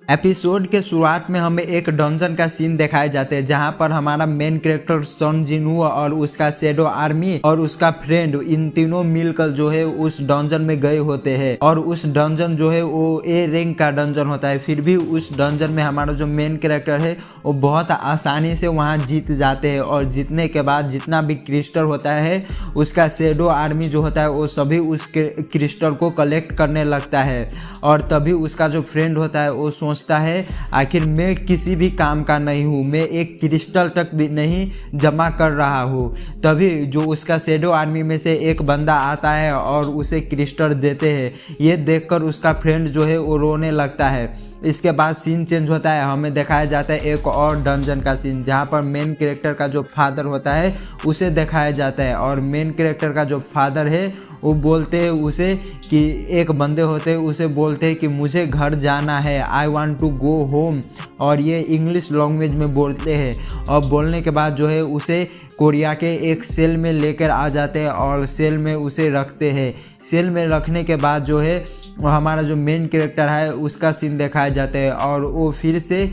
Episode के शुरुआत में हमें एक डंजन का सीन दिखाए जाते हैं जहां पर हमारा मेन कैरेक्टर सन जिनवू और उसका शैडो आर्मी और उसका फ्रेंड इन तीनों मिलकर जो है उस डंजन में गए होते हैं। और उस डंजन जो है वो ए रैंक का डंजन होता है। फिर भी उस डंजन में हमारा जो मेन कैरेक्टर है वो बहुत आसानी से वहां जीत जाते हैं। और जीतने के बाद जितना भी क्रिस्टल होता है उसका शैडो आर्मी जो होता है वो सभी उस क्रिस्टल को कलेक्ट करने लगता है। और तभी उसका जो फ्रेंड होता है वो सोचता है आखिर मैं किसी भी काम का नहीं हूँ, मैं एक क्रिस्टल तक भी नहीं जमा कर रहा हूँ। तभी जो उसका शैडो आर्मी में से एक बंदा आता है और उसे क्रिस्टल देते हैं। ये देखकर उसका फ्रेंड जो है वो रोने लगता है। इसके बाद सीन चेंज होता है, हमें दिखाया जाता है एक और डंजन का सीन जहाँ पर मेन कैरेक्टर का जो फादर होता है उसे दिखाया जाता है। और मेन कैरेक्टर का जो फादर है वो बोलते हैं उसे कि एक बंदे होते हैं उसे बोलते हैं कि मुझे घर जाना है, I want to go home. और ये इंग्लिश लैंग्वेज में बोलते हैं। और बोलने के बाद जो है उसे कोरिया के एक सेल में लेकर आ जाते हैं और सेल में उसे रखते हैं। सेल में रखने के बाद जो है हमारा जो मेन कैरेक्टर है उसका सीन दिखाया जाता है। और वो फिर से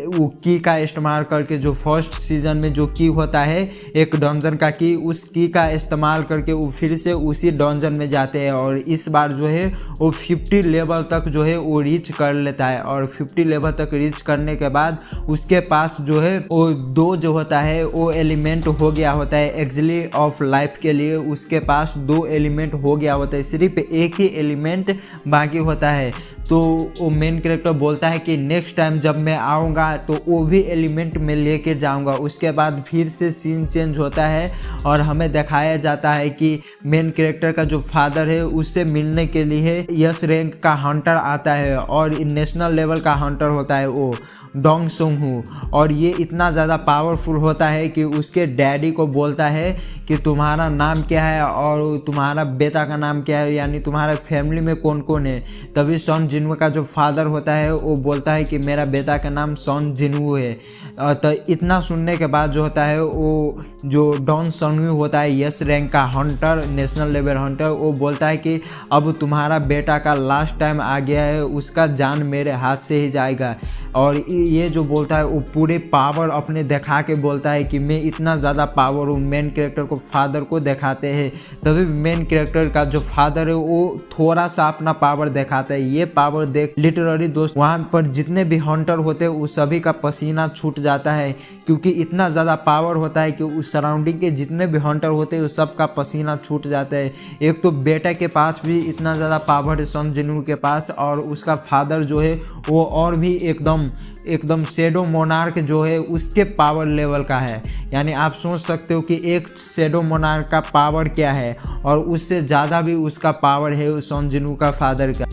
वो की का इस्तेमाल करके जो फर्स्ट सीजन में जो की होता है एक डंजन का की, उस की का इस्तेमाल करके वो फिर से उसी डंजन में जाते हैं। और इस बार जो है वो 50 लेवल तक जो है वो रीच कर लेता है। और 50 लेवल तक रीच करने के बाद उसके पास जो है वो दो जो होता है वो एलिमेंट हो गया होता है। एक्सिली ऑफ लाइफ के लिए उसके पास 2 एलिमेंट हो गया होता है, सिर्फ एक ही एलिमेंट बाकी होता है। तो वो मेन कैरेक्टर बोलता है कि नेक्स्ट टाइम जब मैं आऊँगा तो वो भी एलिमेंट में लेके जाऊँगा। उसके बाद फिर से सीन चेंज होता है और हमें दिखाया जाता है कि मेन कैरेक्टर का जो फादर है उससे मिलने के लिए यस रैंक का हंटर आता है। और नेशनल लेवल का हंटर होता है वो डोंग सुंग हूँ। और ये इतना ज़्यादा पावरफुल होता है कि उसके डैडी को बोलता है कि तुम्हारा नाम क्या है और तुम्हारा बेटा का नाम क्या है, यानी तुम्हारा फैमिली में कौन कौन है। तभी सन जिनवू का जो फादर होता है वो बोलता है कि मेरा बेटा का नाम सन जिनवू है। तो इतना सुनने के बाद जो होता है वो जो डॉन सनवू होता है यस रैंक का हंटर, नेशनल लेवल हंटर, वो बोलता है कि अब तुम्हारा बेटा का लास्ट टाइम आ गया है, उसका जान मेरे हाथ से ही जाएगा। और ये जो बोलता है वो पूरे पावर अपने दिखा के बोलता है कि मैं इतना ज़्यादा पावर हूँ। मेन कैरेक्टर को फादर को दिखाते हैं। तभी मेन कैरेक्टर का जो फादर है वो थोड़ा सा अपना पावर दिखाता है। ये पावर देख लिटरली दोस्त वहाँ पर जितने भी हंटर होते हैं उस सभी का पसीना छूट जाता है, क्योंकि इतना ज़्यादा पावर होता है कि उस सराउंडिंग के जितने भी हंटर होते हैं उस सब का पसीना छूट जाता है। एक तो बेटा के पास भी इतना ज़्यादा पावर है सन जिनवू के पास, और उसका फादर जो है वो और भी एकदम शैडो मोनार्क जो है उसके पावर लेवल का है। यानी आप सोच सकते हो कि एक शैडो मोनार्क का पावर क्या है, और उससे ज़्यादा भी उसका पावर है सन जिनवू का फादर का।